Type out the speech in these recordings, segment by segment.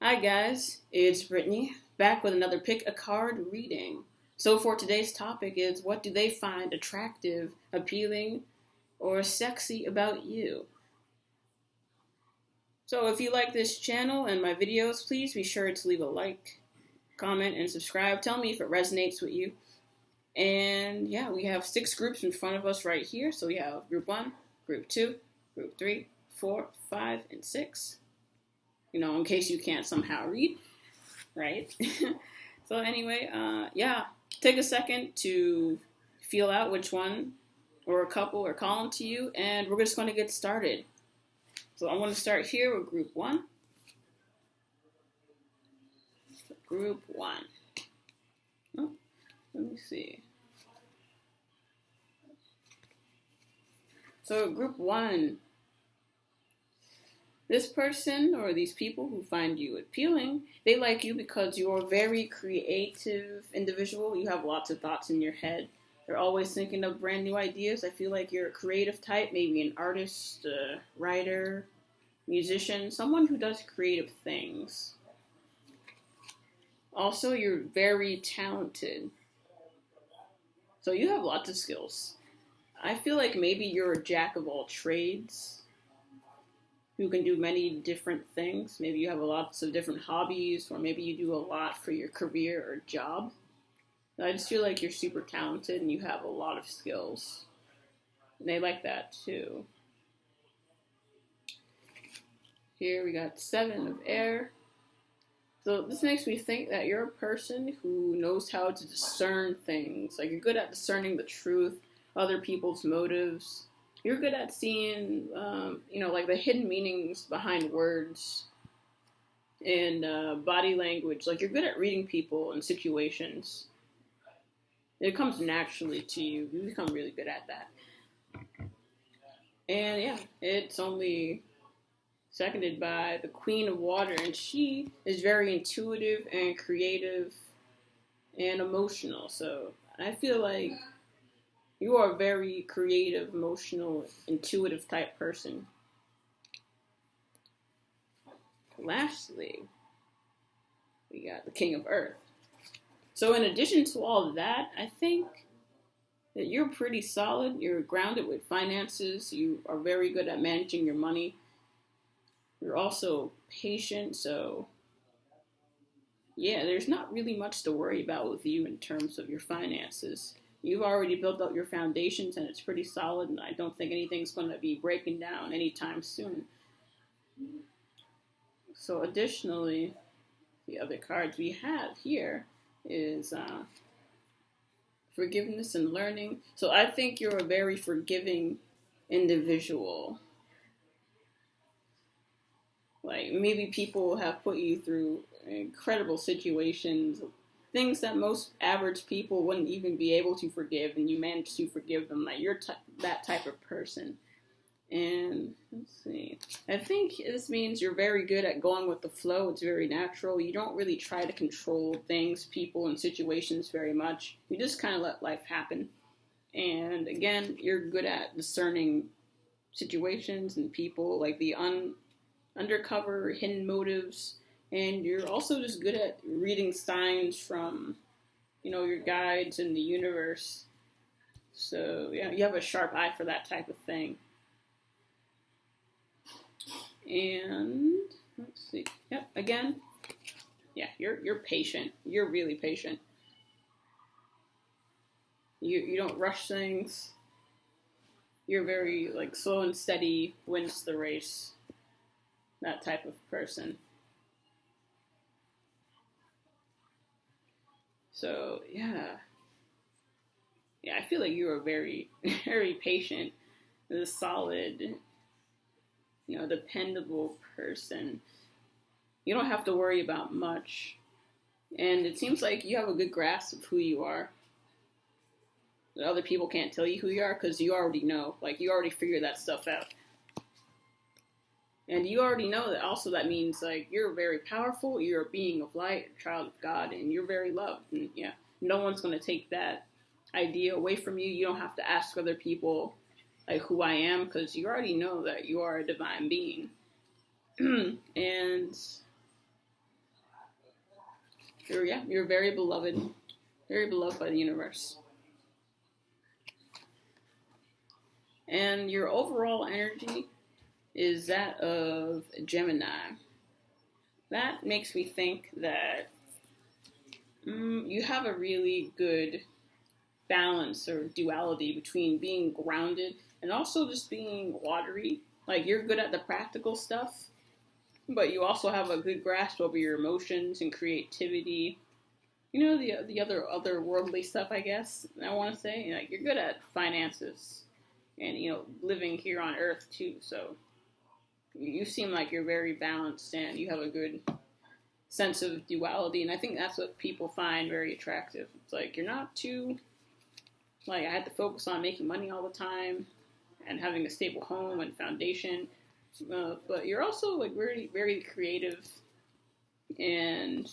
Hi guys, it's Brittany, back with another pick a card reading. So for today's topic is what do they find attractive, appealing, or sexy about you? So if you like this channel and my videos, please be sure to leave a like, comment, and subscribe. Tell me if it resonates with you. And yeah, we have 6 groups in front of us right here. So we have group 1, group 2, group 3, 4, 5, and 6. In case you can't somehow read, right? So anyway, yeah, take a second to feel out which one or a couple are calling to you, and we're just going to get started. So I want to start here with group 1. Group 1. Oh, let me see. So group 1, this person or these people who find you appealing, they like you because you're a very creative individual. You have lots of thoughts in your head. They're always thinking of brand new ideas. I feel like you're a creative type, maybe an artist, a writer, musician, someone who does creative things. Also, you're very talented. So you have lots of skills. I feel like maybe you're a jack of all trades who can do many different things. Maybe you have lots of different hobbies, or maybe you do a lot for your career or job. I just feel like you're super talented and you have a lot of skills. And they like that too. Here we got 7 of air. So this makes me think that you're a person who knows how to discern things. Like you're good at discerning the truth, other people's motives. You're good at seeing, like the hidden meanings behind words and body language. Like you're good at reading people and situations. It comes naturally to you. You become really good at that. And yeah, it's only seconded by the Queen of Water, and she is very intuitive and creative and emotional. So I feel like you are a very creative, emotional, intuitive type person. Lastly, we got the King of Earth. So in addition to all of that, I think that you're pretty solid. You're grounded with finances. You are very good at managing your money. You're also patient, so yeah, there's not really much to worry about with you in terms of your finances. You've already built up your foundations and it's pretty solid, and I don't think anything's going to be breaking down anytime soon. So additionally, the other cards we have here is forgiveness and learning. So I think you're a very forgiving individual. Like maybe people have put you through incredible situations, things that most average people wouldn't even be able to forgive, and you manage to forgive them. Like you're that type of person. And let's see. I think this means you're very good at going with the flow. It's very natural. You don't really try to control things, people, and situations very much. You just kind of let life happen. And again, you're good at discerning situations and people, like the undercover hidden motives, and you're also just good at reading signs from your guides in the universe. So yeah, you have a sharp eye for that type of thing. And let's see. Yep, again, yeah, you're patient. You're really patient. You don't rush things. You're very like slow and steady wins the race. That type of person. So yeah, I feel like you're a very, very patient, solid, dependable person. You don't have to worry about much, and it seems like you have a good grasp of who you are. That other people can't tell you who you are because you already know. Like you already figured that stuff out. And you already know that also that means like you're very powerful, you're a being of light, a child of God, and you're very loved. And yeah, no one's going to take that idea away from you. You don't have to ask other people like who I am because you already know that you are a divine being. And You're very beloved by the universe. And your overall energy is that of Gemini. That makes me think that you have a really good balance or duality between being grounded and also just being watery. Like, you're good at the practical stuff, but you also have a good grasp over your emotions and creativity. The other worldly stuff, I guess, I want to say. Like, you're good at finances and, living here on Earth, too. So you seem like you're very balanced and you have a good sense of duality. And I think that's what people find very attractive. It's like, you're not too, like, I had to focus on making money all the time and having a stable home and foundation. But you're also, like, very, very creative and,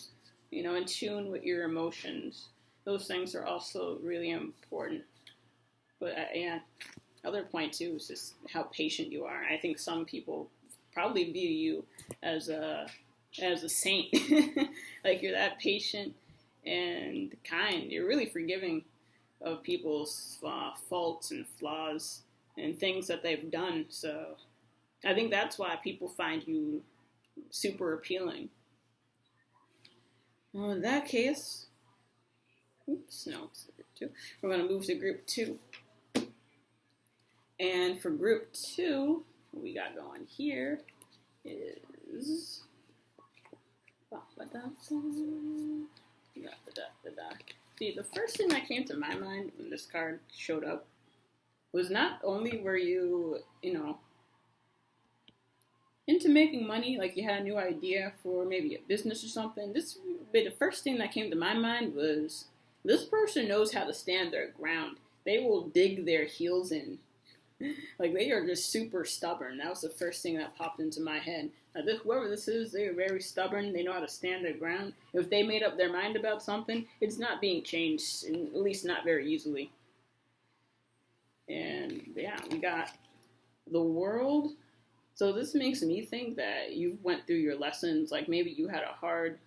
in tune with your emotions. Those things are also really important. But, other point, too, is just how patient you are. I think some people probably view you as a saint. Like, you're that patient and kind. You're really forgiving of people's faults and flaws and things that they've done. So I think that's why people find you super appealing. Well, in that case, it's group 2. We're going to move to group 2. And for group 2, what we got going here is... See, the first thing that came to my mind when this card showed up was not only were you, into making money, like you had a new idea for maybe a business or something. But the first thing that came to my mind was this person knows how to stand their ground. They will dig their heels in. Like, they are just super stubborn. That was the first thing that popped into my head. Whoever this is, they are very stubborn. They know how to stand their ground. If they made up their mind about something, it's not being changed, at least not very easily. And yeah, we got the world. So this makes me think that you went through your lessons. Like, maybe you had a hard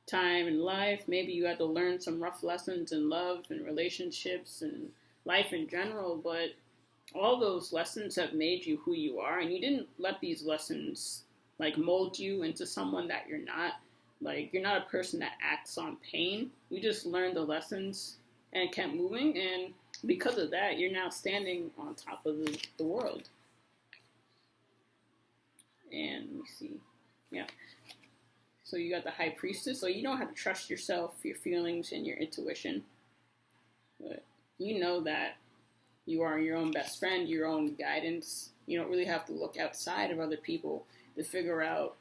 time in life. Maybe you had to learn some rough lessons in love and relationships and life in general. But all those lessons have made you who you are. And you didn't let these lessons, like, mold you into someone that you're not. Like, you're not a person that acts on pain. You just learned the lessons and kept moving. And because of that, you're now standing on top of the world. And let me see. Yeah. So you got the High Priestess. So you know how to trust yourself, your feelings, and your intuition. But you know that you are your own best friend, your own guidance. You don't really have to look outside of other people to figure out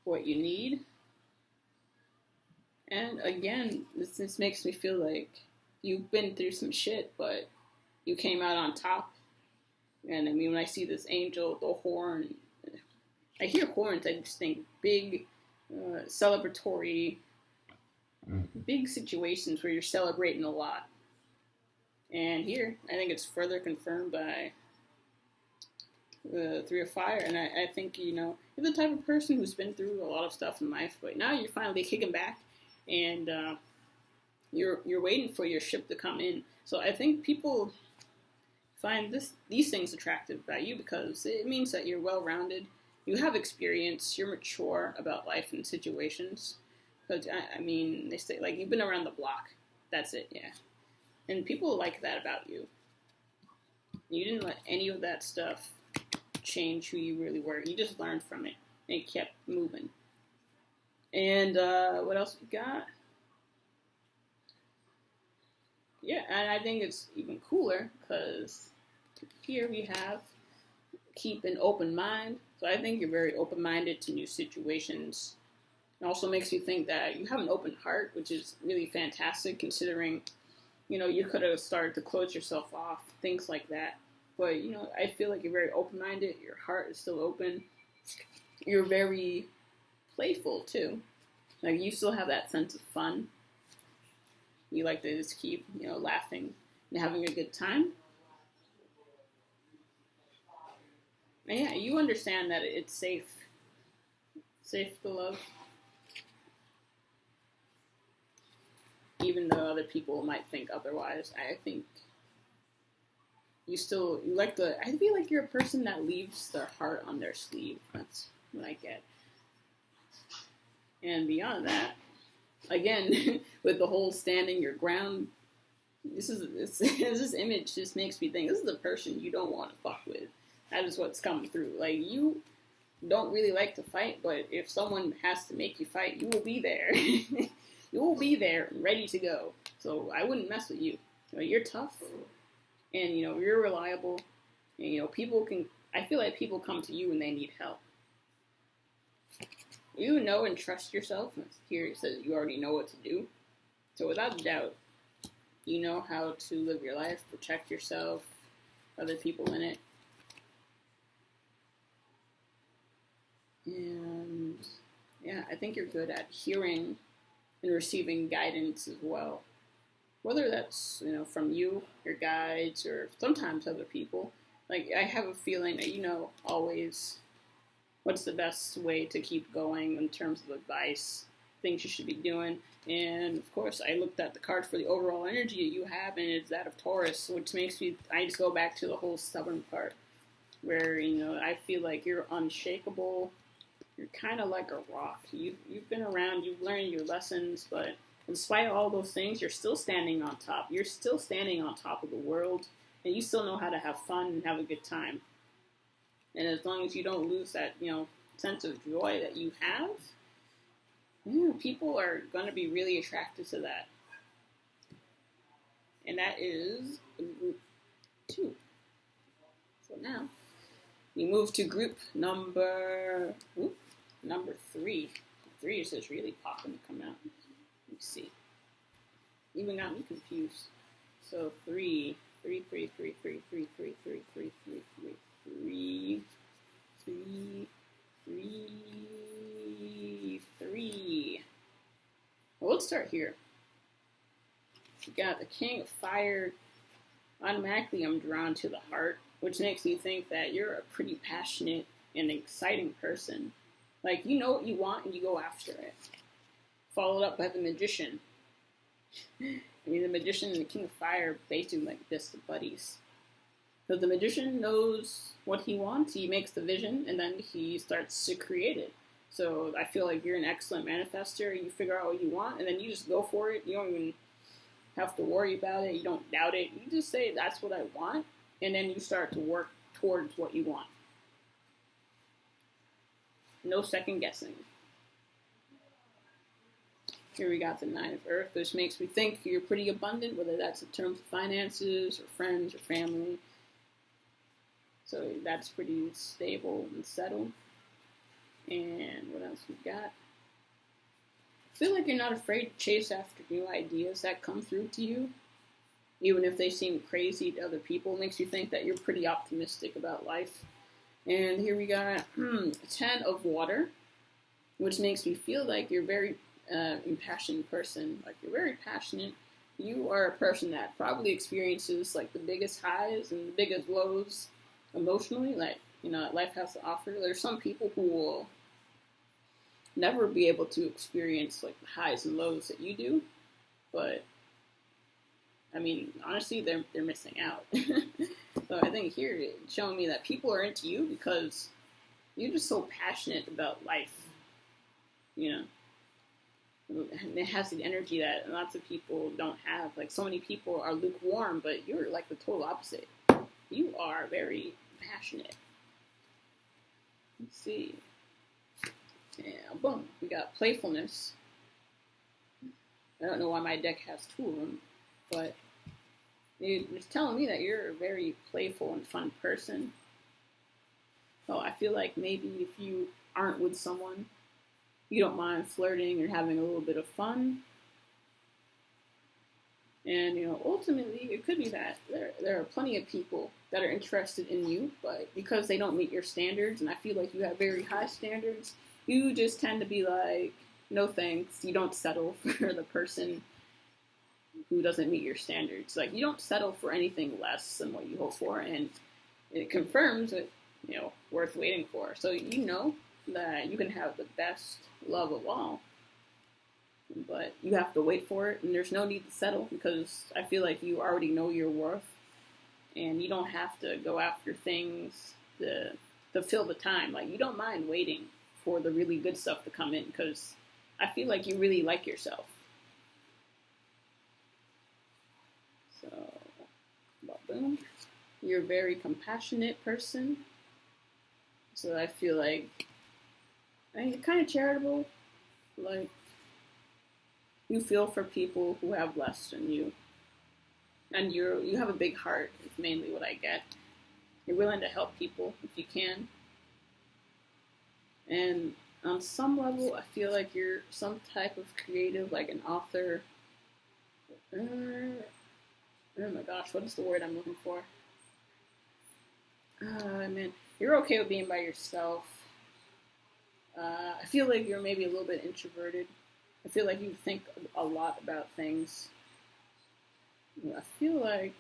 what you need. And again, this makes me feel like you've been through some shit, but you came out on top. And I mean, when I see this angel, the horn, I hear horns, I just think big, celebratory, big situations where you're celebrating a lot. And here, I think it's further confirmed by the Three of Fire. And I think, you're the type of person who's been through a lot of stuff in life, but now you're finally kicking back, and you're waiting for your ship to come in. So I think people find these things attractive about you because it means that you're well-rounded, you have experience, you're mature about life and situations. Because, I mean, they say, like, you've been around the block. That's it, yeah. And people like that about you. You didn't let any of that stuff change who you really were. You just learned from it and kept moving. And what else we got? Yeah, and I think it's even cooler because here we have keep an open mind. So I think you're very open-minded to new situations. It also makes you think that you have an open heart, which is really fantastic considering, you could have started to close yourself off, things like that. But, I feel like you're very open-minded. Your heart is still open. You're very playful, too. Like, you still have that sense of fun. You like to just keep, laughing and having a good time. And yeah, you understand that it's safe. Safe to love. even though other people might think otherwise, I think you like I feel like you're a person that leaves their heart on their sleeve. That's what I get. And beyond that, again, with the whole standing your ground, this image just makes me think this is the person you don't want to fuck with. That is what's coming through. Like, you don't really like to fight, but if someone has to make you fight, you will be there. You will be there, ready to go. So I wouldn't mess with you. You're tough, and you're reliable. And I feel like people come to you when they need help. You know and trust yourself. Here it says you already know what to do. So without a doubt, you know how to live your life, protect yourself, other people in it. And yeah, I think you're good at hearing and receiving guidance as well. Whether that's, from you, your guides, or sometimes other people. Like, I have a feeling that always what's the best way to keep going in terms of advice, things you should be doing. And of course, I looked at the card for the overall energy that you have, and it's that of Taurus, which makes I just go back to the whole stubborn part, where, I feel like you're unshakable. You're kind of like a rock. You've been around, you've learned your lessons, but despite all those things, you're still standing on top. You're still standing on top of the world, and you still know how to have fun and have a good time. And as long as you don't lose that, sense of joy that you have, people are going to be really attracted to that. And that is group 2. So now, we move to group number 3. 3 is just really popping to come out. Let me see. Even got me confused. So 3. 3. Well, let's start here. You got the King of Fire. Automatically, I'm drawn to the heart, which makes me think that you're a pretty passionate and exciting person. Like, you know what you want and you go after it. Followed up by the Magician. The Magician and the King of Fire are basically like this, the buddies. So the Magician knows what he wants, he makes the vision, and then he starts to create it. So I feel like you're an excellent manifester. You figure out what you want, and then you just go for it. You don't even have to worry about it. You don't doubt it. You just say, that's what I want, and then you start to work towards what you want. No second guessing. Here we got the 9 of Earth, which makes me think you're pretty abundant, whether that's in terms of finances or friends or family. So that's pretty stable and settled. And what else we got? I feel like you're not afraid to chase after new ideas that come through to you, even if they seem crazy to other people. It makes you think that you're pretty optimistic about life. And here we got 10 of Water, which makes me feel like you're a very impassioned person. Like, you're very passionate. You are a person that probably experiences like the biggest highs and the biggest lows emotionally, like, life has to offer. There's some people who will never be able to experience like the highs and lows that you do, but honestly, they're missing out. So I think here it's showing me that people are into you because you're just so passionate about life. And it has the energy that lots of people don't have. Like, so many people are lukewarm, but you're like the total opposite. You are very passionate. Let's see. Yeah, boom. We got Playfulness. I don't know why my deck has 2 of them, but it's telling me that you're a very playful and fun person. So I feel like maybe if you aren't with someone, you don't mind flirting or having a little bit of fun. And, ultimately, it could be that there are plenty of people that are interested in you, but because they don't meet your standards, and I feel like you have very high standards, you just tend to be like, no thanks. You don't settle for the person who doesn't meet your standards. Like, you don't settle for anything less than what you hope for, and it confirms that, worth waiting for. So you know that you can have the best love of all, but you have to wait for it, and there's no need to settle because I feel like you already know your worth, and you don't have to go after things to fill the time. Like, you don't mind waiting for the really good stuff to come in because I feel like you really like yourself. So, well, boom. You're a very compassionate person. So I feel like, and you're kind of charitable. Like, you feel for people who have less than you. And you have a big heart, is mainly what I get. You're willing to help people if you can. And on some level, I feel like you're some type of creative, like an author. Oh my gosh, what is the word I'm looking for? Man, you're okay with being by yourself. I feel like you're maybe a little bit introverted. I feel like you think a lot about things. I feel like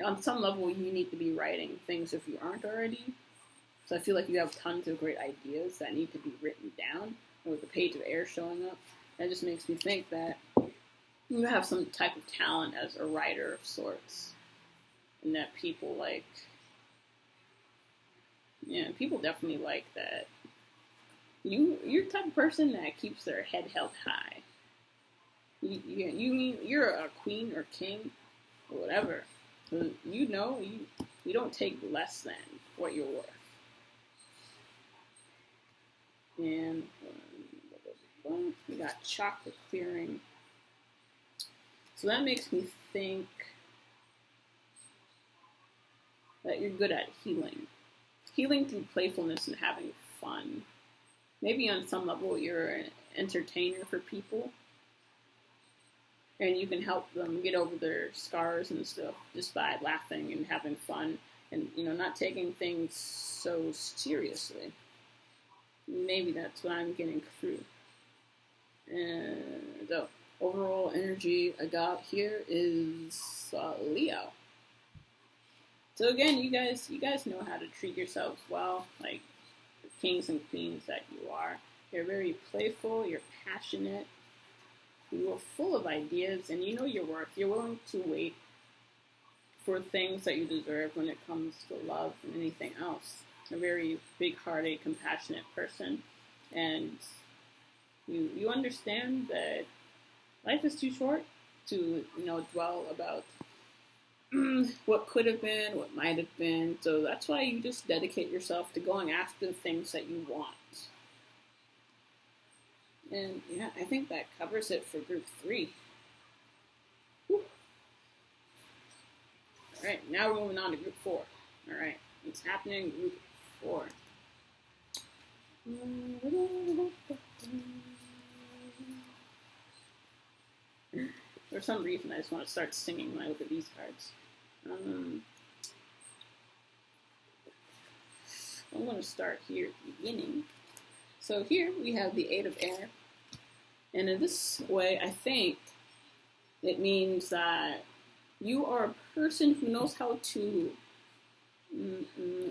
on some level you need to be writing things if you aren't already. So I feel like you have tons of great ideas that need to be written down with a page of air showing up. That just makes me think that you have some type of talent as a writer of sorts. And that people like, people definitely like that. You're the type of person that keeps their head held high. You're a queen or king or whatever. You don't take less than what you're worth. And we got chocolate clearing. So that makes me think that you're good at healing. Healing through playfulness and having fun. Maybe on some level you're an entertainer for people. And you can help them get over their scars and stuff just by laughing and having fun and, not taking things so seriously. Maybe that's what I'm getting through. And the overall energy I got here is Leo. So again, you guys know how to treat yourselves well, like the kings and queens that you are. You're very playful, you're passionate, you are full of ideas, and you know your worth. You're willing to wait for things that you deserve when it comes to love and anything else. A very big-hearted, compassionate person, and you understand that life is too short to dwell about what could have been, what might have been. So that's why you just dedicate yourself to going after the things that you want. And I think that covers it for group 3. Whew. All right, now we're moving on to group 4. All right, what's happening in group 4? For some reason, I just want to start singing when I look at these cards. I'm going to start here at the beginning. So here we have the 8 of air. And in this way, I think it means that you are a person who knows how to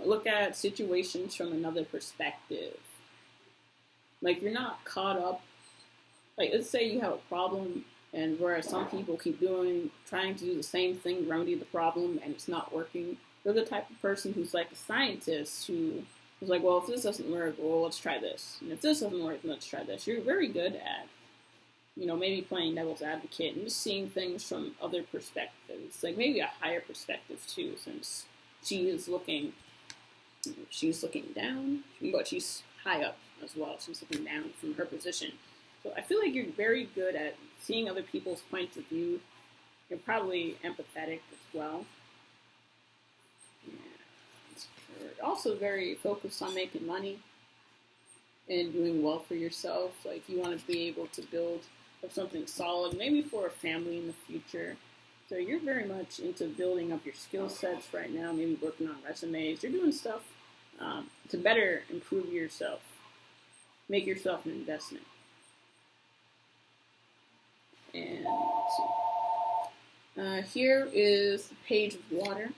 look at situations from another perspective. Like, you're not caught up. Like, let's say you have a problem, and whereas some people keep trying to do the same thing, remedy the problem, and it's not working. You're the type of person who's like a scientist who is like, well, if this doesn't work, well, let's try this. And if this doesn't work, let's try this. You're very good at, maybe playing devil's advocate and just seeing things from other perspectives. Like maybe a higher perspective too, since she's looking down, but she's high up as well. She's looking down from her position. So I feel like you're very good at seeing other people's points of view. You're probably empathetic as well. You're also very focused on making money and doing well for yourself. Like you want to be able to build up something solid, maybe for a family in the future. So you're very much into building up your skill sets right now, maybe working on resumes. You're doing stuff to better improve yourself, make yourself an investment. And let's see. Here is the page of water.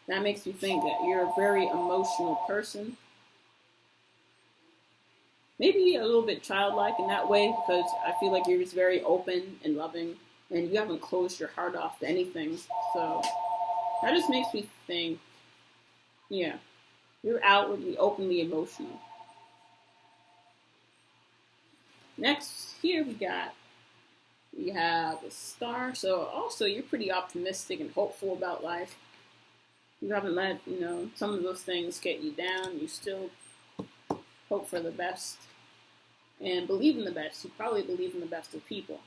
That makes me think that you're a very emotional person. maybe a little bit childlike in that way, because I feel like you're just very open and loving, and you haven't closed your heart off to anything. So that just makes me think, yeah, you're outwardly, openly emotional. Next, here we have a star. So also, you're pretty optimistic and hopeful about life. You haven't let, some of those things get you down. You still hope for the best and believe in the best. You probably believe in the best of people.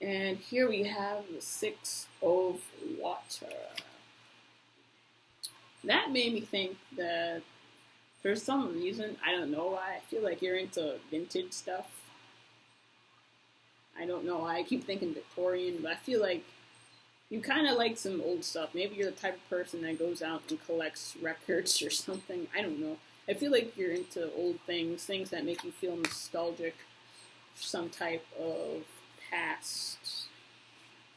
And here we have the 6 of water. That made me think that for some reason, I don't know why, I feel like you're into vintage stuff. I don't know why. I keep thinking Victorian, but I feel like you kind of like some old stuff. Maybe you're the type of person that goes out and collects records or something. I don't know. I feel like you're into old things that make you feel nostalgic, some type of past.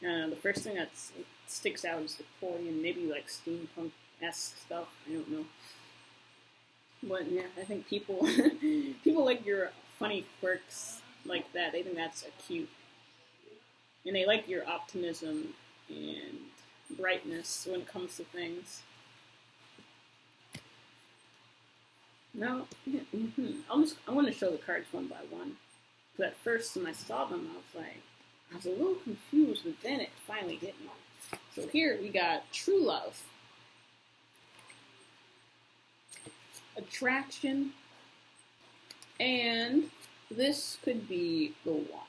The first thing that sticks out is Victorian, maybe like steampunk-esque stuff. I don't know. But yeah, I think people people like your funny quirks like that. They think that's cute. And they like your optimism and brightness when it comes to things. Now, I want to show the cards one by one. But at first, when I saw them, I was a little confused, but then it finally hit me. So here we got true love, attraction, and this could be the one.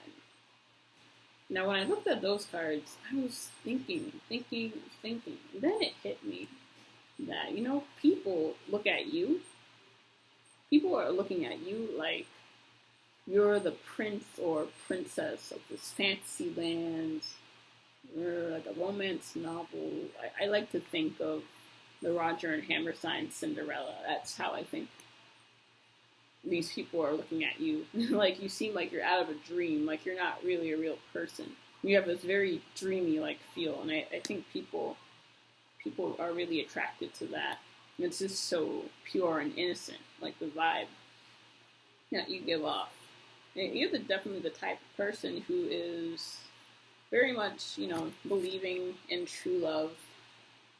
Now, when I looked at those cards, I was thinking. And then it hit me that, people look at you. People are looking at you like you're the prince or princess of this fantasy land, or like a romance novel. I like to think of the Roger and Hammerstein Cinderella. That's how I think these people are looking at you. Like, you seem like you're out of a dream, like you're not really a real person. You have this very dreamy feel, and I think people are really attracted to that. And it's just so pure and innocent, like the vibe that you give off. And you're definitely the type of person who is very much, believing in true love.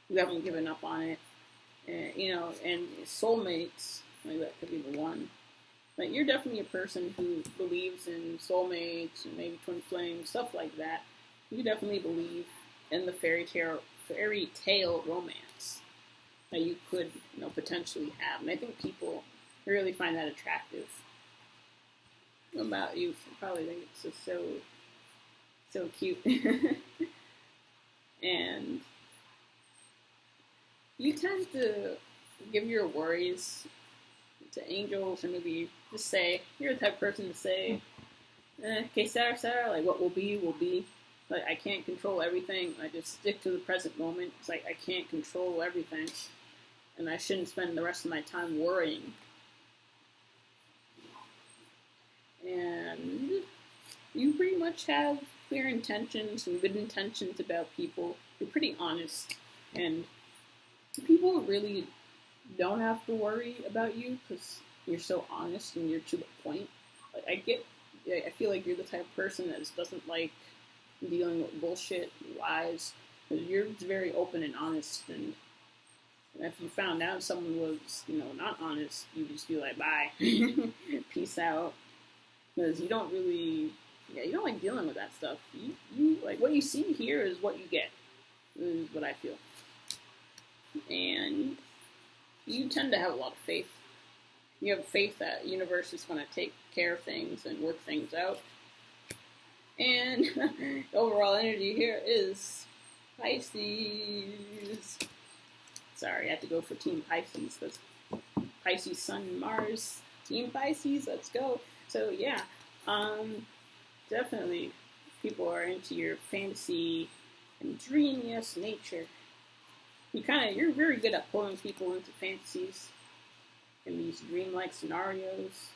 You haven't given up on it. And soulmates, like that could be the one. Like, you're definitely a person who believes in soulmates and maybe twin flames, stuff like that. You definitely believe in the fairy tale romance that you could, potentially have. And I think people really find that attractive about you. Probably think it's just so cute. And you tend to give your worries to angels, or maybe just say, you're the type of person to say, okay, Sarah, like, what will be, will be. Like, I can't control everything. I just stick to the present moment. It's like, I can't control everything, and I shouldn't spend the rest of my time worrying. And you pretty much have clear intentions and good intentions about people. You're pretty honest, and people really don't have to worry about you because you're so honest and you're to the point. Like, I feel like you're the type of person that just doesn't like dealing with bullshit, lies. You're very open and honest, and if you found out someone was, not honest, you just be like, bye, peace out, because you don't like dealing with that stuff. You like, what you see here is what you get, is what I feel. And you tend to have a lot of faith. You have faith that the universe is going to take care of things and work things out. And the overall energy here is Pisces. Sorry, I had to go for Team Pisces, because Pisces, Sun, and Mars. Team Pisces, let's go. So yeah, definitely people are into your fantasy and dreamiest nature. You're very good at pulling people into fantasies in these dreamlike scenarios.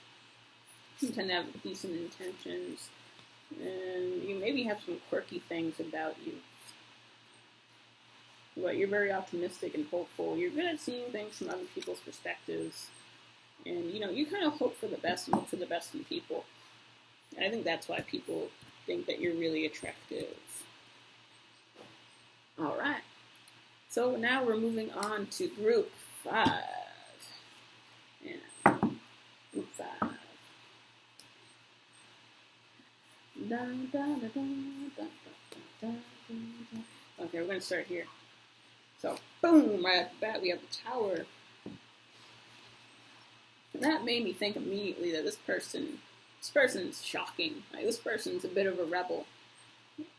You tend to have decent intentions, and you maybe have some quirky things about you. But you're very optimistic and hopeful. You're good at seeing things from other people's perspectives, And, you kind of hope for the best and look for the best in people. And I think that's why people think that you're really attractive. All right. So now we're moving on to group 5. Yeah. Group 5. Okay, we're going to start here. So, boom, right off the bat, we have the Tower. And that made me think immediately that this person's shocking. Like, this person's a bit of a rebel.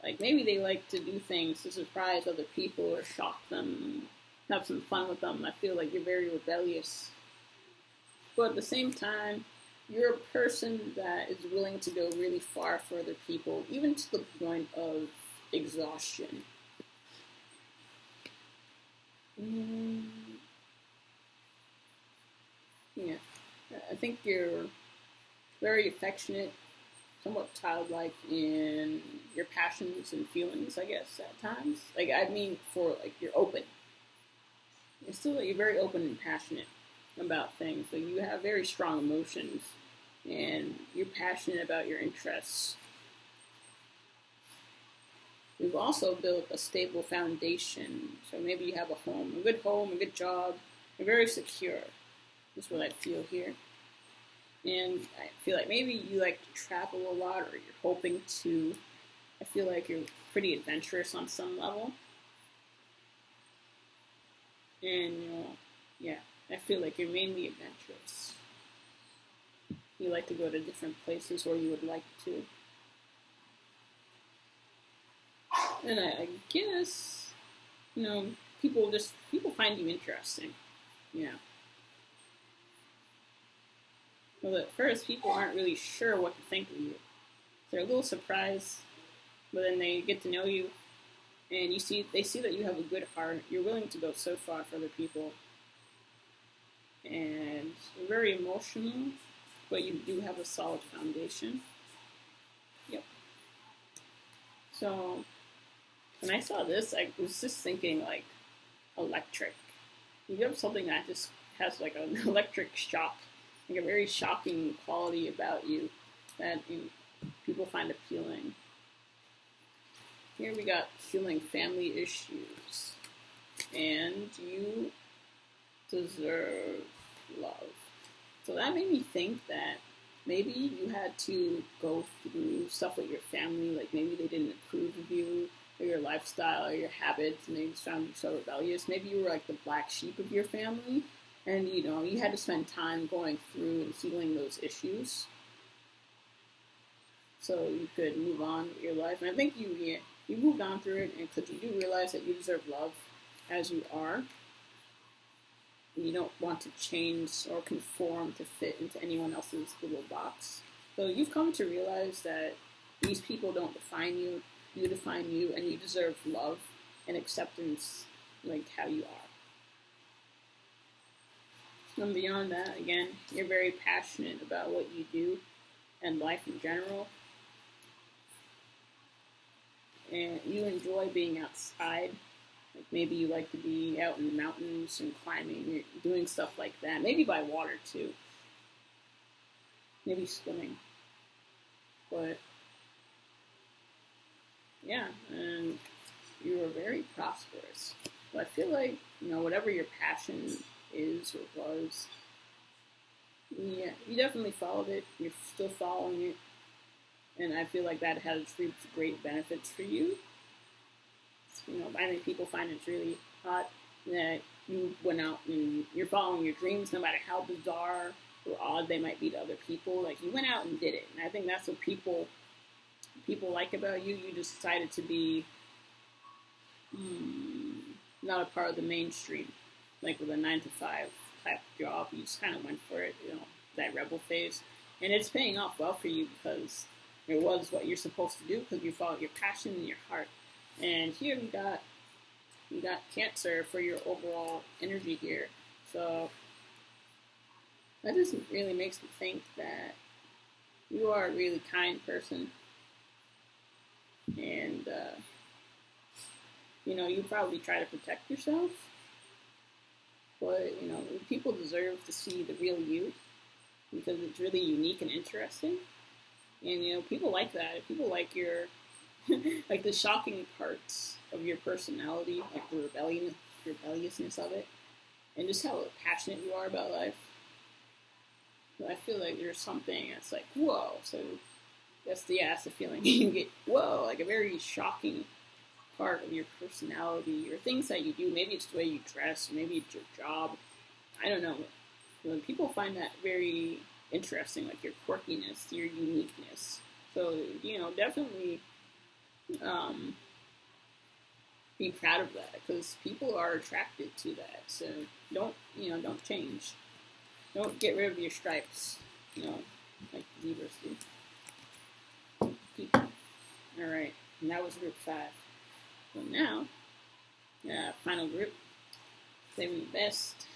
Like, maybe they like to do things to surprise other people or shock them, have some fun with them. I feel like you're very rebellious. But at the same time, you're a person that is willing to go really far for other people, even to the point of exhaustion. Yeah, I think you're very affectionate, somewhat childlike in your passions and feelings, I guess, at times. Like, I mean, you're open. You're very open and passionate about things. So you have very strong emotions, and you're passionate about your interests. You've also built a stable foundation. So maybe you have a good job. You're very secure. That's what I feel here. And I feel like maybe you like to travel a lot, or you're hoping to. I feel like you're pretty adventurous on some level. And, yeah, I feel like you're mainly adventurous. You like to go to different places, or you would like to. And I guess, people find you interesting. Yeah. Well, at first, people aren't really sure what to think of you. They're a little surprised, but then they get to know you, and they see that you have a good heart. You're willing to go so far for other people, and you're very emotional, but you do have a solid foundation. Yep. So, when I saw this, I was just thinking, like, electric. You have something that just has, like, an electric shock, like a very shocking quality about you that people find appealing. Here we got healing family issues. And you deserve love. So that made me think that maybe you had to go through stuff with your family, like maybe they didn't approve of you, or your lifestyle, or your habits, and they just found you so rebellious. Maybe you were like the black sheep of your family, and you had to spend time going through and healing those issues so you could move on with your life. And I think you moved on through it, and because you do realize that you deserve love as you are. You don't want to change or conform to fit into anyone else's little box. So you've come to realize that these people don't define you. You define you, and you deserve love and acceptance like how you are. And beyond that, again, you're very passionate about what you do and life in general. And you enjoy being outside. Like maybe you like to be out in the mountains and climbing, doing stuff like that. Maybe by water too. Maybe swimming. But yeah, and you are very prosperous. But I feel like, whatever your passion is or was, yeah, you definitely followed it. You're still following it. And I feel like that has reaped great benefits for you. I think people find it's really hot that you went out and you're following your dreams, no matter how bizarre or odd they might be to other people. Like, you went out and did it. And I think that's what people like about you. You decided to be not a part of the mainstream, like with a 9-to-5 type job. You just kind of went for it, that rebel phase. And it's paying off well for you because it was what you're supposed to do, because you followed your passion and your heart. And here you got Cancer for your overall energy here. So that just really makes me think that you are a really kind person. And, you probably try to protect yourself. But, people deserve to see the real you. because it's really unique and interesting. And people like that. People like your like the shocking parts of your personality, like the rebelliousness of it, and just how passionate you are about life. But I feel like there's something that's like, whoa. So that's the feeling you get. Whoa, like a very shocking part of your personality or things that you do. Maybe it's the way you dress, or maybe it's your job. I don't know. When people find that very interesting, like your quirkiness, your uniqueness. So definitely be proud of that because people are attracted to that. So don't change. Don't get rid of your stripes. Like the zebras do. Keep. All right, and that was group 5. So now, final group. Saving the best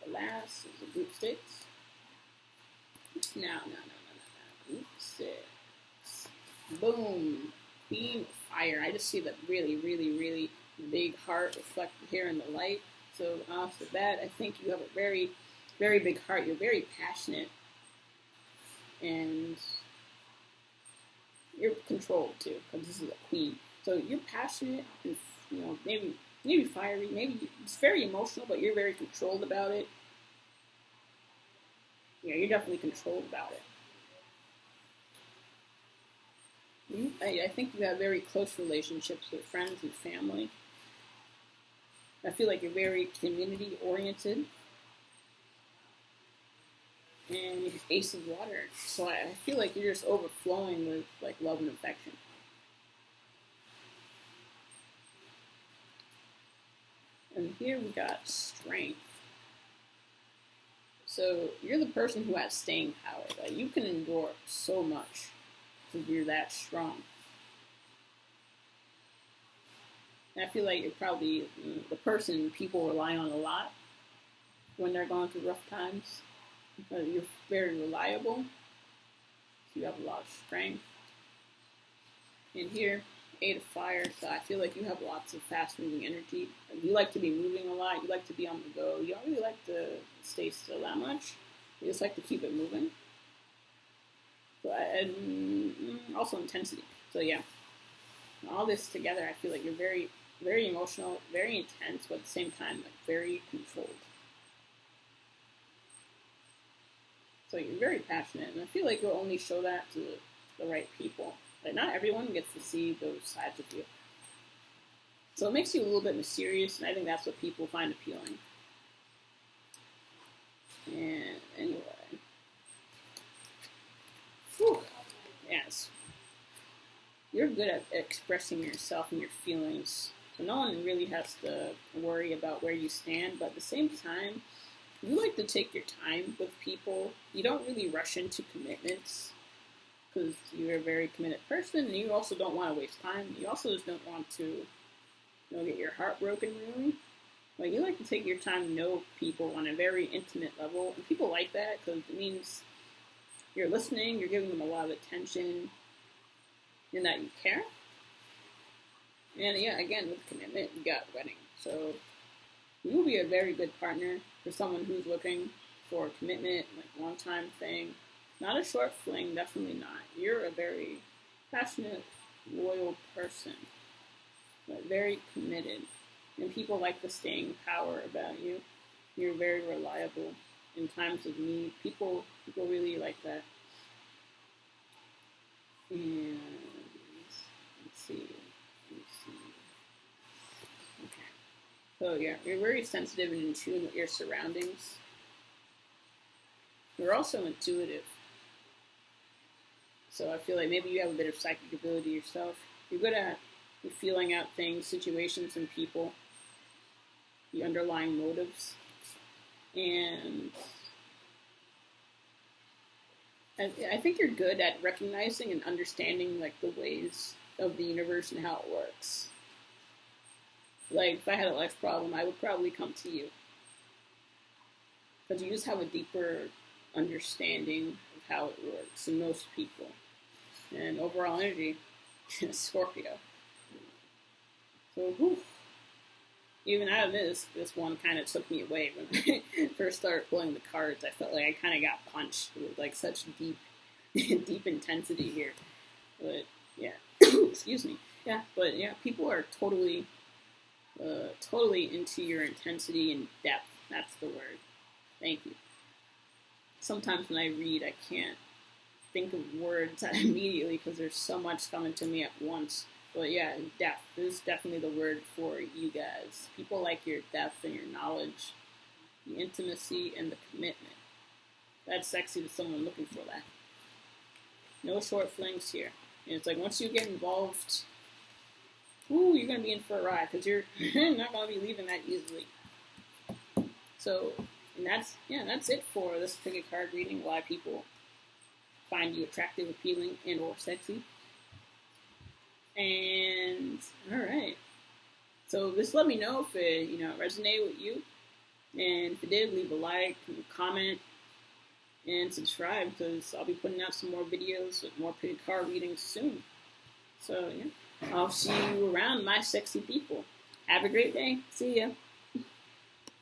for last is the group 6. No. Group 6. Boom. Beam of fire. I just see that really, really, really big heart reflected here in the light. So off the bat, I think you have a very, very big heart. You're very passionate. And you're controlled too, because this is a queen. So you're passionate and maybe fiery, maybe it's very emotional, but you're very controlled about it. Yeah, you're definitely controlled about it. I think you have very close relationships with friends and family. I feel like you're very community oriented. And you're Ace of Water. So I feel like you're just overflowing with like love and affection. And here we got Strength. So you're the person who has staying power. Like you can endure so much because you're that strong. And I feel like you're probably the person people rely on a lot when they're going through rough times. You're very reliable. So you have a lot of strength. And here, 8 of Fire. So I feel like you have lots of fast-moving energy. You like to be moving a lot. You like to be on the go. You don't really like to stay still that much. You just like to keep it moving. So and also intensity. So yeah, all this together, I feel like you're very, very emotional, very intense, but at the same time, like very controlled. So you're very passionate, and I feel like you'll only show that to the right people. Like not everyone gets to see those sides of you. So it makes you a little bit mysterious, and I think that's what people find appealing. And anyway, yes, you're good at expressing yourself and your feelings. So no one really has to worry about where you stand, but at the same time, you like to take your time with people. You don't really rush into commitments because you're a very committed person, and you also don't want to waste time. You also just don't want to, get your heart broken, really. Like, you like to take your time to know people on a very intimate level, and people like that because it means you're listening, you're giving them a lot of attention, and that you care. And yeah, again, with commitment, you got wedding. So you will be a very good partner for someone who's looking for a commitment, like long-time thing. Not a short fling, definitely not. You're a very passionate, loyal person, but very committed. And people like the staying power about you. You're very reliable in times of need. People really like that. And let's see. So yeah, you're very sensitive and in tune with your surroundings. You're also intuitive. So I feel like maybe you have a bit of psychic ability yourself. You're good at feeling out things, situations, and people, the underlying motives. And I think you're good at recognizing and understanding like the ways of the universe and how it works. Like, if I had a life problem, I would probably come to you. Because you just have a deeper understanding of how it works than most people. And overall energy, Scorpio. So, whew. even out of this one kind of took me away when I first started pulling the cards. I felt like I kind of got punched with like such deep, deep intensity here. But yeah, excuse me. Yeah, but yeah, people are totally, totally into your intensity and depth. That's the word. Thank you. Sometimes when I read, I can't think of words immediately because there's so much coming to me at once. But yeah, depth is definitely the word for you guys. People like your depth and your knowledge, the intimacy and the commitment. That's sexy to someone looking for that. No short flings here. And it's like once you get involved, ooh, you're gonna be in for a ride because you're not gonna be leaving that easily. So, and that's it for this ticket card reading. Why people find you attractive, appealing, and or sexy. And all right, so just let me know if it resonated with you, and if it did, leave a like, comment, and subscribe because I'll be putting out some more videos with more pretty card readings soon. So yeah, I'll see you around, my sexy people. Have a great day. See ya.